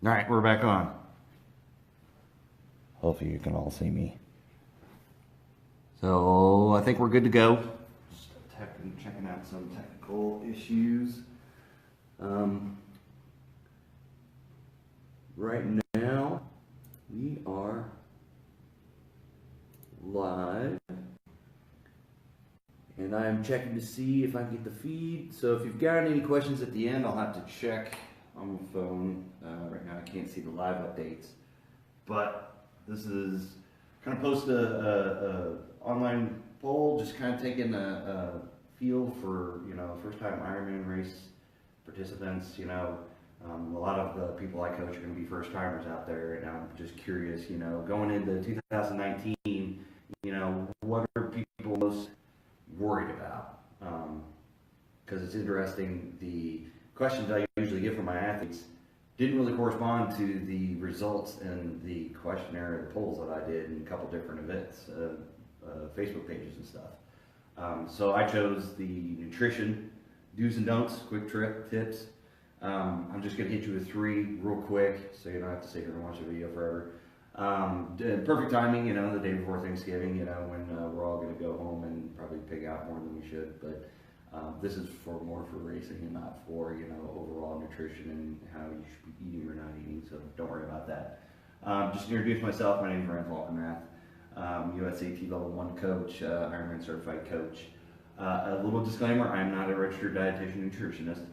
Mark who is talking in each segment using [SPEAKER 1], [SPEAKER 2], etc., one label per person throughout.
[SPEAKER 1] All right, we're back on. Hopefully you can all see me. So I think we're good to go. Just checking out some technical issues. Right now we are live, and I'm checking to see if I can get the feed. So if you've got any questions at the end, I'll have to check on the phone. Right now I can't see the live updates, but this is kind of post a online poll, just kind of taking a feel for, first time Ironman race participants. A lot of the people I coach are going to be first timers out there, and I'm just curious, going into 2019, what are people most worried about? Because it's interesting, the questions I usually get from my athletes didn't really correspond to the results in the questionnaire, the polls that I did in a couple different events, Facebook pages and stuff. So I chose the nutrition do's and don'ts, quick tips. I'm just going to hit you with 3 real quick, so you don't have to sit here and watch the video forever. Perfect timing, the day before Thanksgiving, when we're all going to go home and probably pig out more than we should. But this is more for racing and not for, overall nutrition and how you should be eating or not eating, so don't worry about that. Just to introduce myself, my name is Ryan Falkenrath. USAT Level 1 coach, Ironman certified coach. A little disclaimer, I'm not a registered dietitian nutritionist,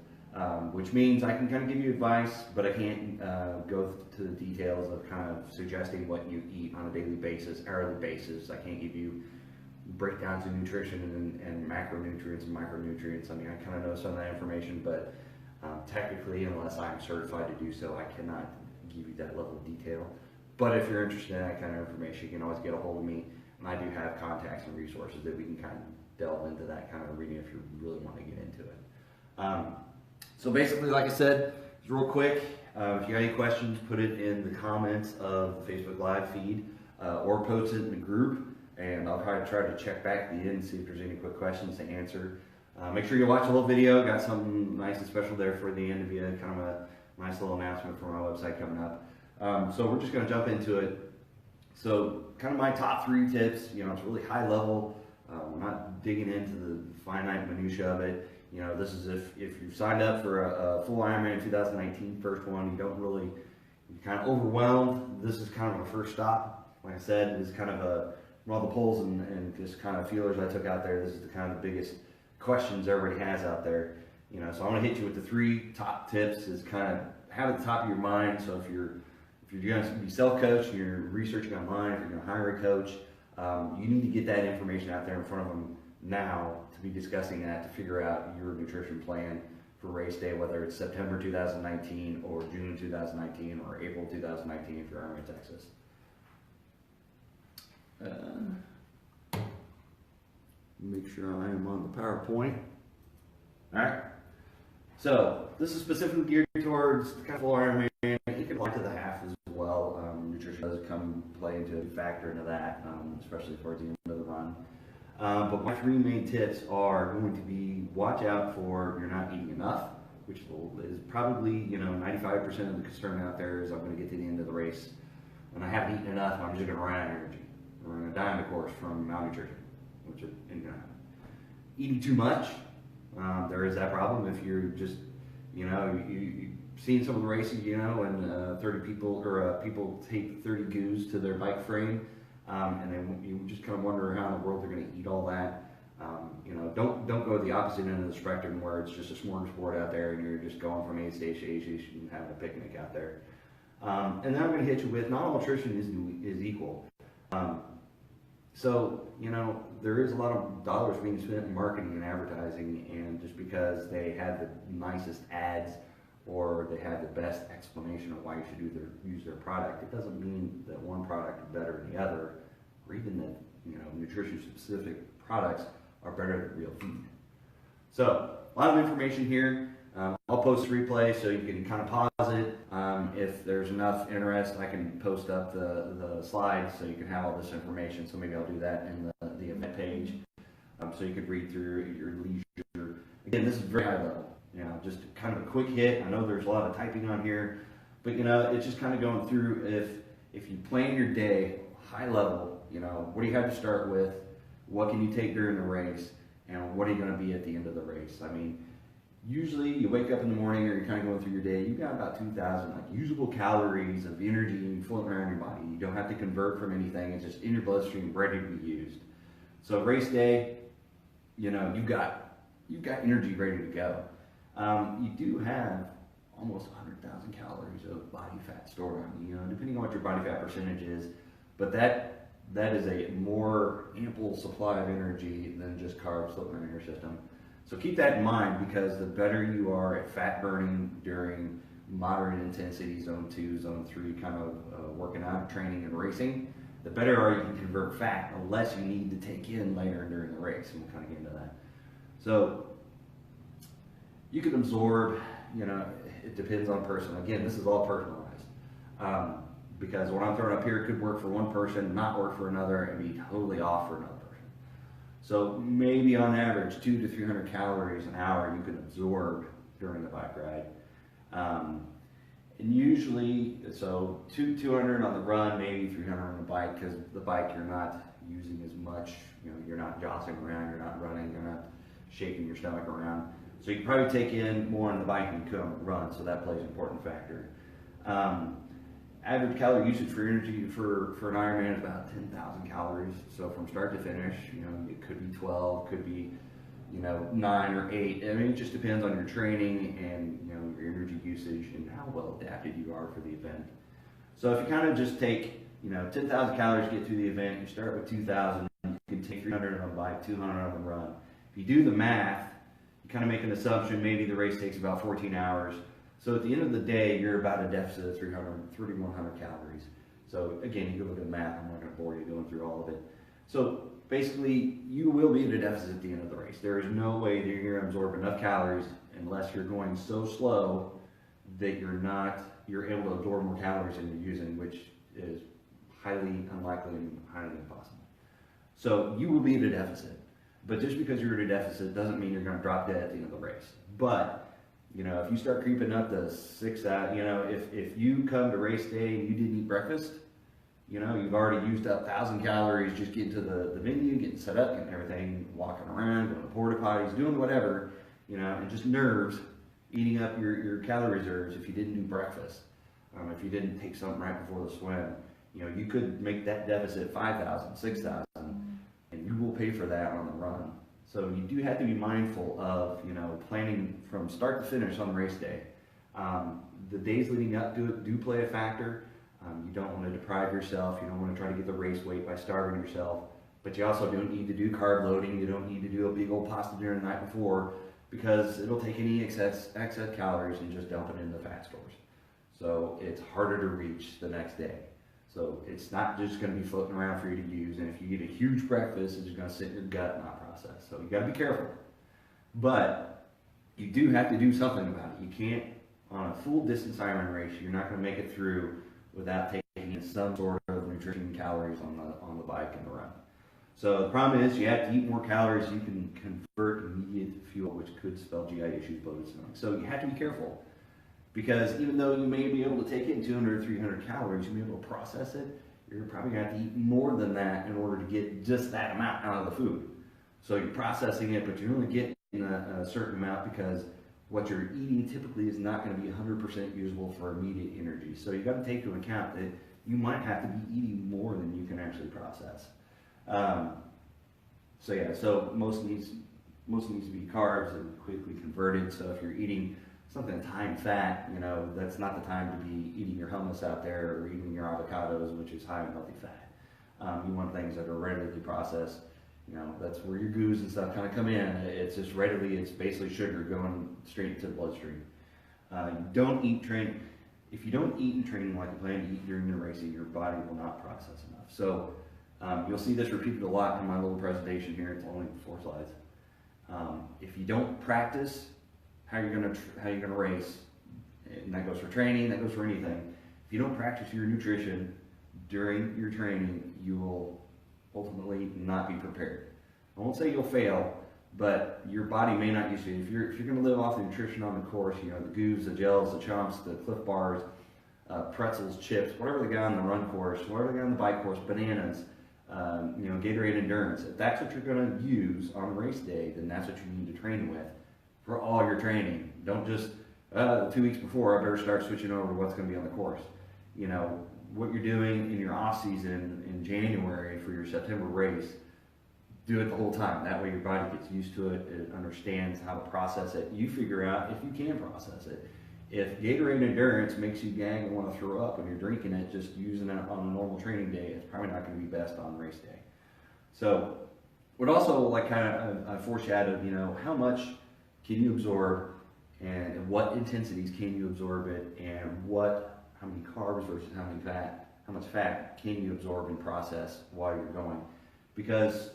[SPEAKER 1] which means I can kind of give you advice, but I can't go to the details of kind of suggesting what you eat on a daily basis, hourly basis. I can't give you breakdowns of nutrition and macronutrients and micronutrients. I mean, I kind of know some of that information, but technically, unless I'm certified to do so, I cannot give you that level of detail. But if you're interested in that kind of information, you can always get a hold of me, and I do have contacts and resources that we can kind of delve into that kind of arena if you really want to get into it. So basically, like I said, it's real quick. If you got any questions, put it in the comments of the Facebook Live feed or post it in the group, and I'll try to check back at the end and see if there's any quick questions to answer. Make sure you watch the whole video. Got something nice and special there for the end of you, kind of a nice little announcement for my website coming up. So we're just going to jump into it. So kind of my top 3 tips, it's really high level. We're not digging into the finite minutia of it. This is if you've signed up for a full Ironman 2019, first one, you're kind of overwhelmed. This is kind of a first stop. Like I said, it was kind of from all the polls and just kind of feelers I took out there, this is the kind of the biggest questions everybody has out there. So I want to hit you with the 3 top tips. Is kind of have at the top of your mind. So if you're going to be self-coached and you're researching online, if you're going to hire a coach, you need to get that information out there in front of them now to be discussing that, to figure out your nutrition plan for race day, whether it's September 2019 or June 2019 or April 2019 if you're Ironman Texas. Make sure I am on the PowerPoint. All right. So this is specifically geared towards kind of full Ironman. You can apply to the half as well. Nutrition does play into a factor into that, especially towards the end of the run. But my 3 main tips are going to be: watch out for you're not eating enough, which is probably 95% of the concern out there. Is I'm going to get to the end of the race and I haven't eaten enough. I'm just going to run out of energy. We're going to die on the course from malnutrition, which isn't going to happen. Eating too much, there is that problem. If you're just you've seen some of the races, and 30 people or people tape 30 goos to their bike frame. And then you just kind of wonder how in the world they're going to eat all that. Don't go to the opposite end of the spectrum where it's just a smorgasbord out there and you're just going from A station to A station and having a picnic out there. And then I'm going to hit you with not all nutrition is equal. So there is a lot of dollars being spent in marketing and advertising, and just because they have the nicest ads or they have the best explanation of why you should use their product, it doesn't mean that one product is better than the other, or even that nutrition-specific products are better than real feed. So a lot of information here. I'll post a replay so you can kind of pause it. If there's enough interest, I can post up the slides so you can have all this information. So maybe I'll do that in the event page, so you can read through at your leisure. Again, this is very high level. Just kind of a quick hit. I know there's a lot of typing on here, But it's just kind of going through if you plan your day high level, what do you have to start with? What can you take during the race? And what are you going to be at the end of the race? I mean, usually you wake up in the morning or you're kind of going through your day, you've got about 2,000 usable calories of energy floating around your body. You don't have to convert from anything. It's just in your bloodstream, ready to be used. So race day, you've got energy ready to go. You do have almost 100,000 calories of body fat stored on you, depending on what your body fat percentage is. But that is a more ample supply of energy than just carbs floating around your system. So keep that in mind, because the better you are at fat burning during moderate intensity, zone 2, zone 3, kind of working out, training, and racing, the better are you can convert fat, unless you need to take in later during the race, and we'll kind of get into that. So you can absorb, it depends on person. Again, this is all personalized. Because what I'm throwing up here could work for one person, not work for another, and be totally off for another person. So maybe on average, 200 to 300 calories an hour you can absorb during the bike ride. And usually, so 200 on the run, maybe 300 on the bike, because the bike you're not using as much, you're not jostling around, you're not running, you're not shaking your stomach around. So you can probably take in more on the bike than you could on the run, so that plays an important factor. Average calorie usage for energy for an Ironman is about 10,000 calories. So from start to finish, it could be 12, could be 9 or 8. I mean, it just depends on your training and your energy usage and how well adapted you are for the event. So if you kind of just take 10,000 calories to get through the event, you start with 2,000. You can take 300 on the bike, 200 on the run. If you do the math, you kind of make an assumption maybe the race takes about 14 hours. So at the end of the day, you're about a deficit of 3,100 calories. So again, you can look at the math. I'm not going to bore you going through all of it. So basically, you will be at a deficit at the end of the race. There is no way that you're going to absorb enough calories unless you're going so slow that you're able to absorb more calories than you're using, which is highly unlikely and highly impossible. So you will be at a deficit. But just because you're at a deficit doesn't mean you're going to drop dead at the end of the race. But if you start creeping up to 6 out, if you come to race day and you didn't eat breakfast, you've already used up 1,000 calories just getting to the venue, getting set up, getting everything, walking around, going to porta potties, doing whatever, and just nerves, eating up your calorie reserves if you didn't do breakfast. If you didn't take something right before the swim, you could make that deficit 5,000, 6,000, and you will pay for that on the run. So you do have to be mindful of, planning from start to finish on race day. The days leading up to it do play a factor. You don't want to deprive yourself. You don't want to try to get the race weight by starving yourself. But you also don't need to do carb loading. You don't need to do a big old pasta dinner the night before, because it'll take any excess calories and just dump it into the fat stores. So it's harder to reach the next day. So it's not just going to be floating around for you to use. And if you eat a huge breakfast, it's just going to sit in your gut and not process. So you got to be careful. But you do have to do something about it. You can't, on a full distance Ironman race, you're not going to make it through without taking some sort of nutrition calories on the bike and the run. So the problem is you have to eat more calories you can convert immediate fuel, which could spell GI issues, bloated stomach. So you have to be careful, because even though you may be able to take in 200 or 300 calories, you may be able to process it, you're probably going to have to eat more than that in order to get just that amount out of the food. So you're processing it, but you're only getting a certain amount, because what you're eating typically is not going to be 100% usable for immediate energy. So you've got to take into account that you might have to be eating more than you can actually process. So most needs to be carbs and quickly converted. So if you're eating something high in fat, that's not the time to be eating your hummus out there or eating your avocados, which is high in healthy fat. You want things that are readily processed. That's where your goos and stuff kind of come in. It's just it's basically sugar going straight into the bloodstream. You don't eat training. If you don't eat in training like you plan to eat during your racing, your body will not process enough. So you'll see this repeated a lot in my little presentation here. It's only 4 slides. If you don't practice how you're gonna race, and that goes for training, that goes for anything. If you don't practice your nutrition during your training, you will ultimately not be prepared. I won't say you'll fail, but your body may not use it. If you're going to live off the nutrition on the course, the goos, the gels, the chomps, the Cliff Bars, pretzels, chips, whatever they got on the run course, whatever they got on the bike course, bananas, Gatorade Endurance. If that's what you're going to use on race day, then that's what you need to train with for all your training. Don't just 2 weeks before, I better start switching over to what's going to be on the course. What you're doing in your off season in January for your September race, do it the whole time. That way your body gets used to it, it understands how to process it. You figure out if you can process it. If Gatorade Endurance makes you gag and want to throw up when you're drinking it, just using it on a normal training day, it's probably not going to be best on race day. So, would also I foreshadowed, how much can you absorb and what intensities can you absorb it, and how many carbs versus how much fat can you absorb and process while you're going. Because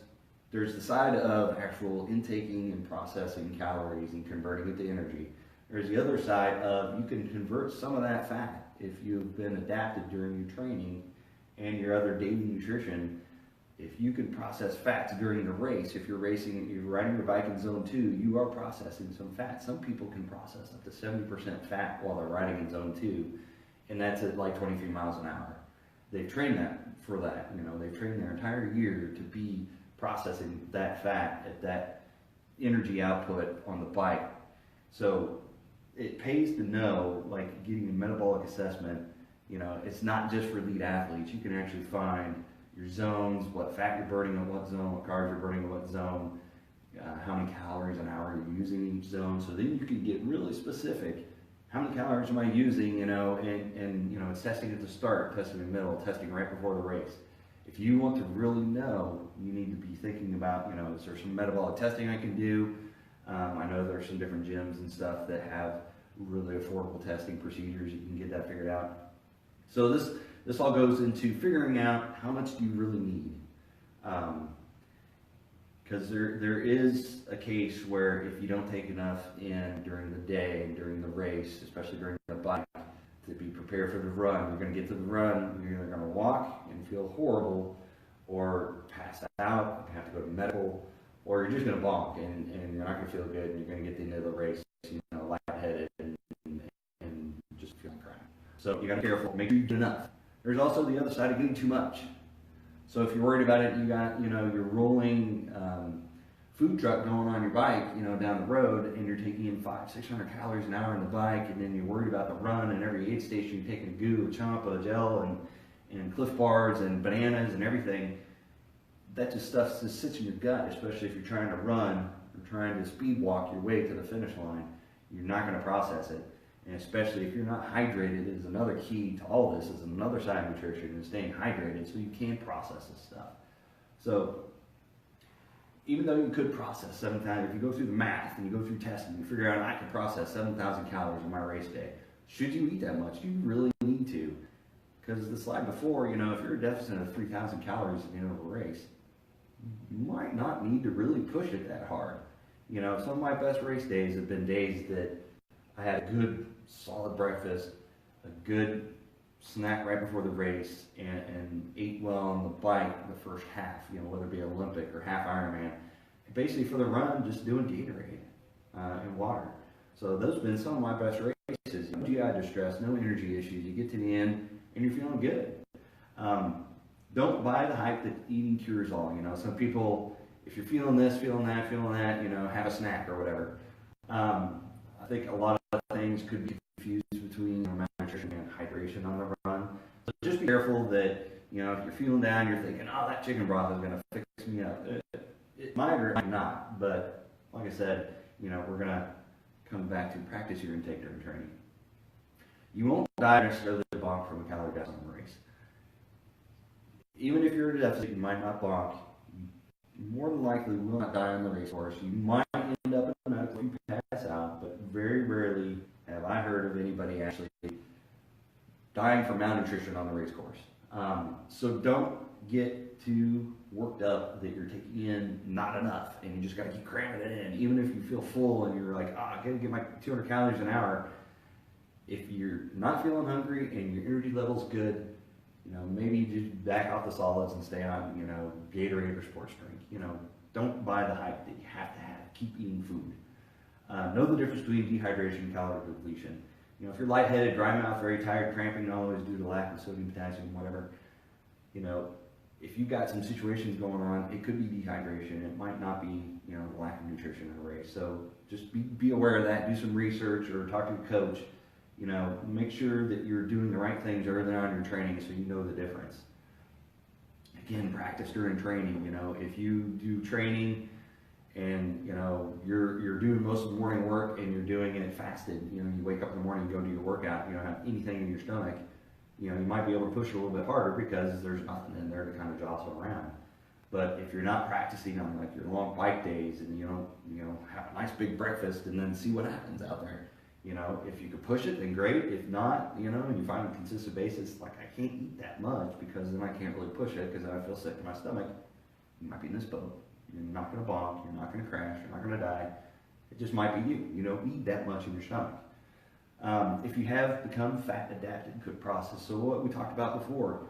[SPEAKER 1] there's the side of actual intaking and processing calories and converting it to energy. There's the other side of you can convert some of that fat if you've been adapted during your training and your other daily nutrition. If you can process fats during the race, if you're riding your bike in zone 2, you are processing some fat. Some people can process up to 70% fat while they're riding in zone 2, and that's at like 23 miles an hour. They've trained for that. They've trained their entire year to be processing that fat at that energy output on the bike. So it pays to know, like getting a metabolic assessment, it's not just for elite athletes. You can actually find your zones, what fat you're burning on what zone, what carbs you're burning on what zone, how many calories an hour you're using in each zone. So then you can get really specific. How many calories am I using, and it's testing at the start, testing in the middle, testing right before the race. If you want to really know, you need to be thinking about, is there some metabolic testing I can do? I know there's some different gyms and stuff that have really affordable testing procedures. You can get that figured out. So this all goes into figuring out how much do you really need. Because there is a case where if you don't take enough in during the day and during the race, especially during the bike, to be prepared for the run, you're going to get to the run, you're either going to walk and feel horrible, or pass out, have to go to medical, or you're just going to bonk and you're not going to feel good, and you're going to get to the end of the race, lightheaded and just feeling crap. So you got to be careful. Make sure you get enough. There's also the other side of getting too much. So if you're worried about it, you got your rolling food truck going on your bike, down the road, and you're taking in 500-600 calories an hour on the bike, and then you're worried about the run, and every aid station you're taking a goo, a chomp, a gel, and Cliff Bars and bananas and everything. That stuff just sits in your gut, especially if you're trying to run or trying to speed walk your way to the finish line. You're not going to process it. And especially if you're not hydrated, is another key to all this, is another side of nutrition, is staying hydrated so you can process this stuff. So even though you could process 7,000, if you go through the math and you go through testing, you figure out I can process 7,000 calories on my race day. Should you eat that much? Do you really need to? Because the slide before, if you're a deficit of 3,000 calories at the end of a race, you might not need to really push it that hard. Some of my best race days have been days that I had a good solid breakfast, a good snack right before the race, and ate well on the bike the first half, whether it be Olympic or half Ironman. Basically for the run, just doing Gatorade and water. So those have been some of my best races. No GI distress, no energy issues. You get to the end and you're feeling good. Don't buy the hype that eating cures all. Some people, if you're feeling this, feeling that, have a snack or whatever. I think a lot of things could be confused between malnutrition and hydration on the run. So just be careful that, if you're feeling down, you're thinking, oh, that chicken broth is going to fix me up. It might or it might not, but like I said, we're going to come back to practice your intake during training. You won't die necessarily bonk from a calorie deficit in the race. Even if you're at a deficit, you might not bonk. You more than likely will not die on the race course. You might end up in a medical if you pass out, but very rarely have I heard of anybody actually dying from malnutrition on the race course. So don't get too worked up that you're taking in not enough and you just got to keep cramming it in. Even if you feel full and you're like, I got to get my 200 calories an hour. If you're not feeling hungry and your energy level's good, maybe you just back off the solids and stay on, Gatorade or sports drink. Don't buy the hype that you have to have. Keep eating food. Know the difference between dehydration and calorie depletion. You know, if you're lightheaded, dry mouth, very tired, cramping, always due to lack of sodium, potassium, whatever, you know, if you've got some situations going on, it could be dehydration. It might not be, you know, lack of nutrition in a race. So just be aware of that. Do some research or talk to your coach. You know, make sure that you're doing the right things early on in your training so you know the difference. Again, practice during training. You know, if you do training and, you know, you're doing most of the morning work and you're doing it fasted, you know, you wake up in the morning and go do your workout, you don't have anything in your stomach, you know, you might be able to push it a little bit harder because there's nothing in there to kind of jostle around. But if you're not practicing on like your long bike days and you know, have a nice big breakfast and then see what happens out there. You know, if you could push it, then great. If not, you know, and you find a consistent basis, like I can't eat that much because then I can't really push it because then I feel sick in my stomach. You might be in this boat. You're not going to bonk. You're not going to crash. You're not going to die. It just might be you. You don't eat that much in your stomach. If you have become fat adapted, could process. So what we talked about before,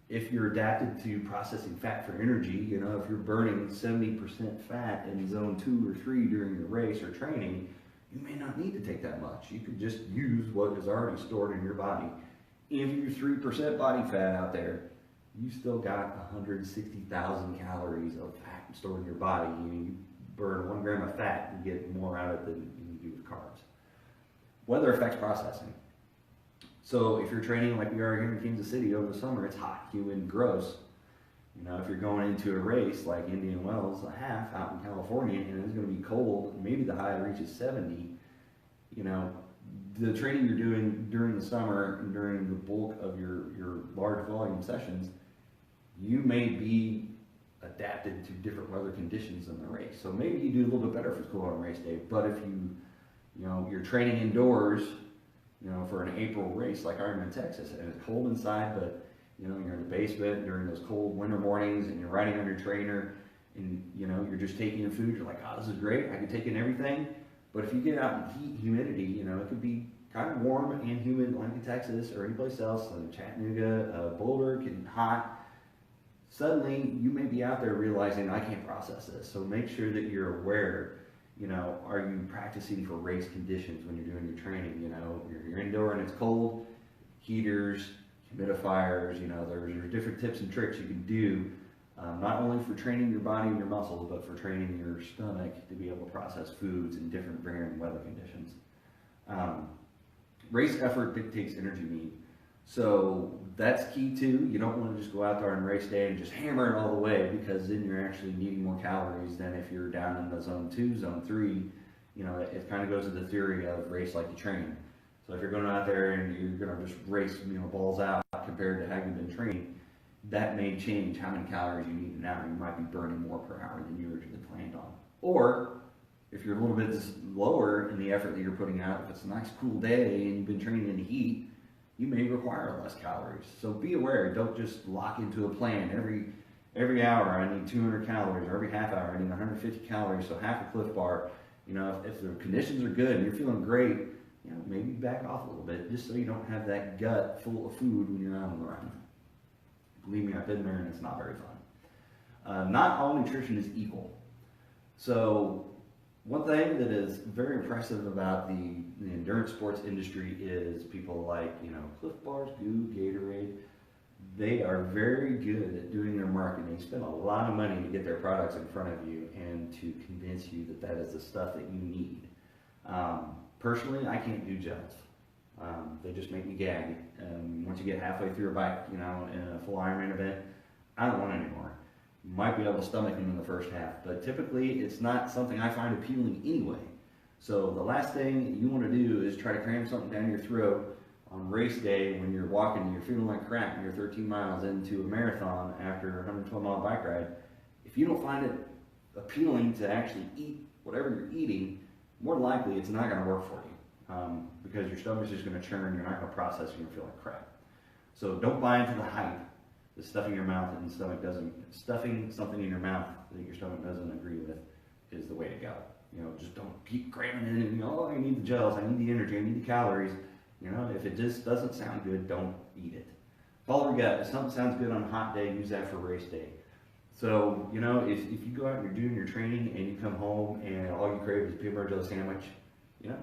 [SPEAKER 1] if you're adapted to processing fat for energy, you know, if you're burning 70% fat in zone 2 or 3 during your race or training, you may not need to take that much. You could just use what is already stored in your body. If you're 3% body fat out there, you still got 160,000 calories of fat stored in your body. You burn 1 gram of fat and get more out of it than you do with carbs. Weather affects processing. So if you're training like we are here in Kansas City over the summer, it's hot, humid, gross. You know, if you're going into a race like Indian Wells, a half out in California, and it's going to be cold, maybe the high reaches 70, you know, the training you're doing during the summer and during the bulk of your large volume sessions, you may be adapted to different weather conditions in the race. So maybe you do a little bit better if it's cool on race day, but if you know, you're training indoors, you know, for an April race like Ironman Texas, and it's cold inside, but you know, you're in the basement during those cold winter mornings and you're riding on your trainer and, you know, you're just taking in food. You're like, oh, this is great. I can take in everything. But if you get out in heat, humidity, you know, it could be kind of warm and humid like in Texas or anyplace else, like Chattanooga, Boulder, getting hot. Suddenly, you may be out there realizing, I can't process this. So make sure that you're aware, you know, are you practicing for race conditions when you're doing your training? You know, you're indoor and it's cold, heaters, humidifiers, you know, there's different tips and tricks you can do, not only for training your body and your muscles, but for training your stomach to be able to process foods in different varying weather conditions. Race effort dictates energy need. So that's key too. You don't want to just go out there on race day and just hammer it all the way, because then you're actually needing more calories than if you're down in the zone 2, zone 3. You know, it kind of goes to the theory of race like you train. So if you're going out there and you're going to just race, you know, balls out compared to how you've been training, that may change how many calories you need an hour. You might be burning more per hour than you originally planned on. Or if you're a little bit lower in the effort that you're putting out, if it's a nice cool day and you've been training in the heat, you may require less calories. So be aware. Don't just lock into a plan. Every hour I need 200 calories, or every half hour I need 150 calories, so half a Cliff Bar. You know, if the conditions are good and you're feeling great, you know, maybe back off a little bit, just so you don't have that gut full of food when you're out on the run. Believe me, I've been there and it's not very fun. Not all nutrition is equal. So one thing that is very impressive about the endurance sports industry is people like, you know, Cliff Bars, Goo, Gatorade. They are very good at doing their marketing. They spend a lot of money to get their products in front of you and to convince you that that is the stuff that you need. Personally, I can't do gels. They just make me gag. Once you get halfway through a bike, you know, in a full Ironman event, I don't want it anymore. You might be able to stomach them in the first half, but typically it's not something I find appealing anyway. So the last thing you want to do is try to cram something down your throat on race day when you're walking and you're feeling like crap and you're 13 miles into a marathon after a 112-mile bike ride. If you don't find it appealing to actually eat whatever you're eating, more likely it's not going to work for you, because your stomach's just going to churn, you're not going to process, you're going to feel like crap. So don't buy into the hype that stuffing your mouth and stuffing something in your mouth that your stomach doesn't agree with is the way to go. You know, just don't keep cramming in and, you know, oh, I need the gels, I need the energy, I need the calories. You know, if it just doesn't sound good, don't eat it. Follow your gut. If something sounds good on a hot day, use that for race day. So, you know, if you go out and you're doing your training and you come home and all you crave is a peanut butter jelly sandwich,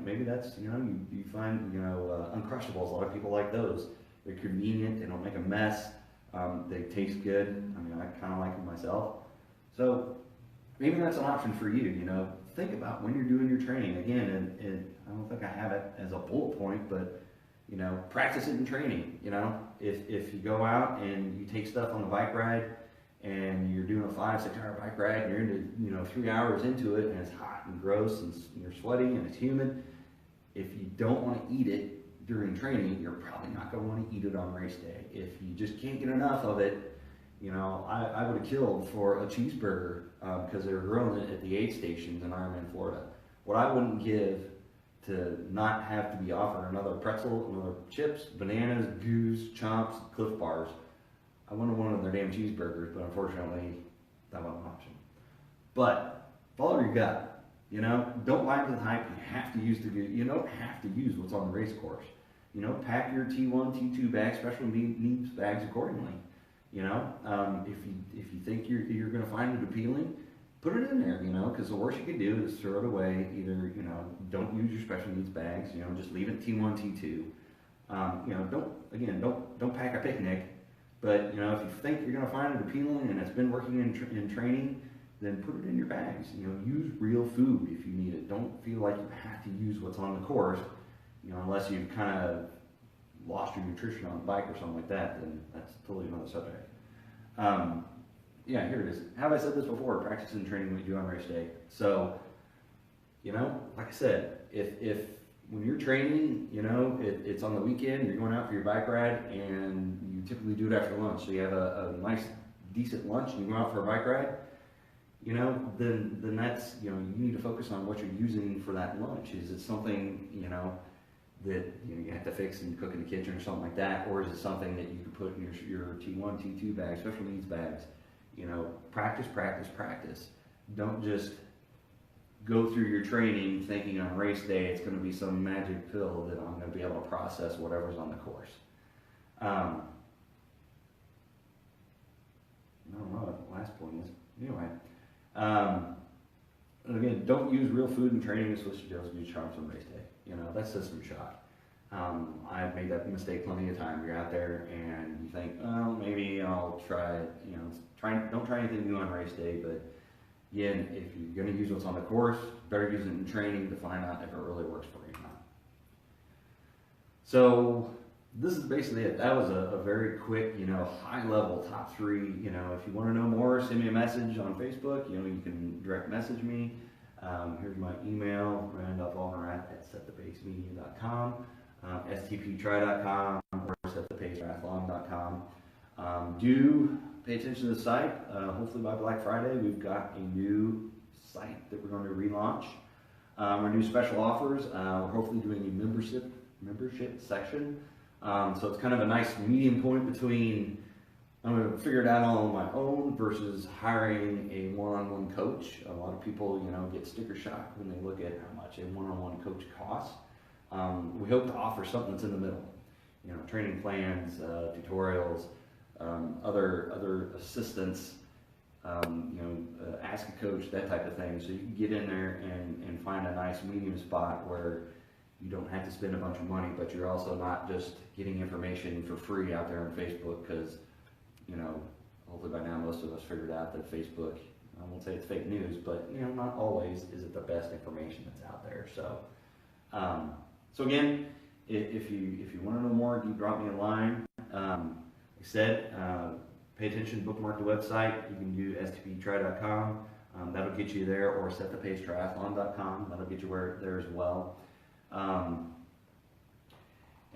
[SPEAKER 1] maybe that's, you find, Uncrustables. A lot of people like those. They're convenient. They don't make a mess. They taste good. I mean, I kind of like them myself. So maybe that's an option for you. Think about when you're doing your training. Again, and I don't think I have it as a bullet point, but practice it in training. If you go out and you take stuff on the bike ride and you're doing a 5-6 hour bike ride and you're into 3 hours into it and it's hot and gross and you're sweating and it's humid, if you don't want to eat it during training, you're probably not going to want to eat it on race day. If you just can't get enough of it, I would have killed for a cheeseburger because they were grilling it at the aid stations in Ironman, Florida. What I wouldn't give to not have to be offered another pretzel, another chips, bananas, goose, chomps, Cliff Bars. I wouldn't have wanted their damn cheeseburgers, but unfortunately, that wasn't an option. But follow your gut. Don't buy into the hype. You have to use you don't have to use what's on the race course. Pack your T1, T2 bags, special needs bags accordingly. If you think you're going to find it appealing, put it in there. Because the worst you can do is throw it away. Either don't use your special needs bags. Just leave it T1, T2. Don't pack a picnic. But if you think you're going to find it appealing and it's been working in training, then put it in your bags. Use real food if you need it. Don't feel like you have to use what's on the course, unless you've kind of lost your nutrition on the bike or something like that. Then that's totally another subject. Here it is. Have I said this before? Practice and training what you do on race day. So, like I said, if when you're training, it's on the weekend, you're going out for your bike ride, and you typically do it after lunch. So you have a nice, decent lunch, and you go out for a bike ride, then that's, you need to focus on what you're using for that lunch. Is it something, that you have to fix and cook in the kitchen or something like that, or is it something that you can put in your T1, T2 bags, special needs bags? Practice, practice, practice. Don't just go through your training thinking on race day it's going to be some magic pill that I'm going to be able to process whatever's on the course. I don't know what the last point is. Anyway, again, don't use real food in training. It's supposed to just use charms on race day. That's system shock. I've made that mistake plenty of times. You're out there and you think, oh, maybe I'll try it. Don't try anything new on race day, but again, if you're going to use what's on the course, better use it in training to find out if it really works for you or not. So this is basically it. That was a very quick, high-level top 3. If you want to know more, send me a message on Facebook. You can direct message me. Here's my email, randolph@setthepacemedia.com, stptry.com, or setthepacetriathlon.com. Do pay attention to the site. Hopefully by Black Friday, we've got a new site that we're going to relaunch. Our new special offers. We're hopefully doing a membership section. So it's kind of a nice medium point between I'm going to figure it out all on my own versus hiring a one-on-one coach. A lot of people, get sticker shock when they look at how much a one-on-one coach costs. We hope to offer something that's in the middle. Training plans, tutorials, other assistance, ask a coach, that type of thing. So you can get in there and find a nice medium spot where you don't have to spend a bunch of money, but you're also not just getting information for free out there on Facebook, because, hopefully by now most of us figured out that Facebook, I won't say it's fake news, but, not always is it the best information that's out there. So, so again, if you want to know more, you drop me a line. Like I said, pay attention, bookmark the website. You can do stptry.com. That'll get you there, or setthepacetriathlon.com. That'll get you there as well.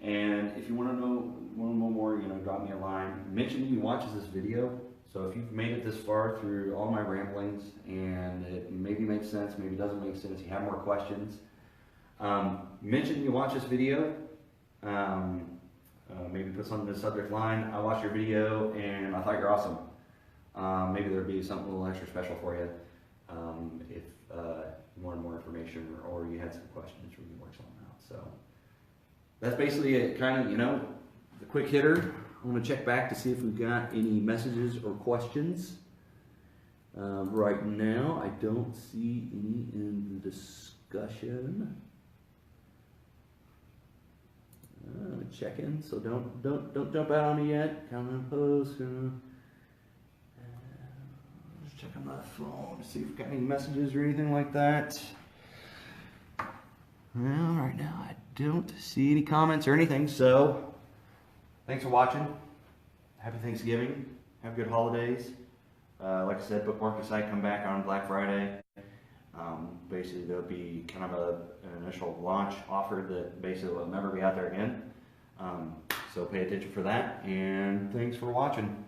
[SPEAKER 1] And if you want to know more, drop me a line. Mention you watches this video. So if you've made it this far through all my ramblings and it maybe makes sense, maybe doesn't make sense, you have more questions, mention you watch this video. Maybe put something in the subject line. I watched your video and I thought you're awesome. Maybe there'd be something a little extra special for you if you wanted more information or you had some questions or you work something out. So that's basically it. Kind of, the quick hitter. I'm going to check back to see if we've got any messages or questions. Right now, I don't see any in the discussion. check in. So don't jump out on me yet. Comment and post. Just check on my phone to see if we've got any messages or anything like that. Well, right now I don't see any comments or anything. So thanks for watching. Happy Thanksgiving. Have good holidays. Like I said, bookmark the site. Come back on Black Friday. Basically, there'll be kind of an initial launch offer that basically will never be out there again. So pay attention for that, and thanks for watching.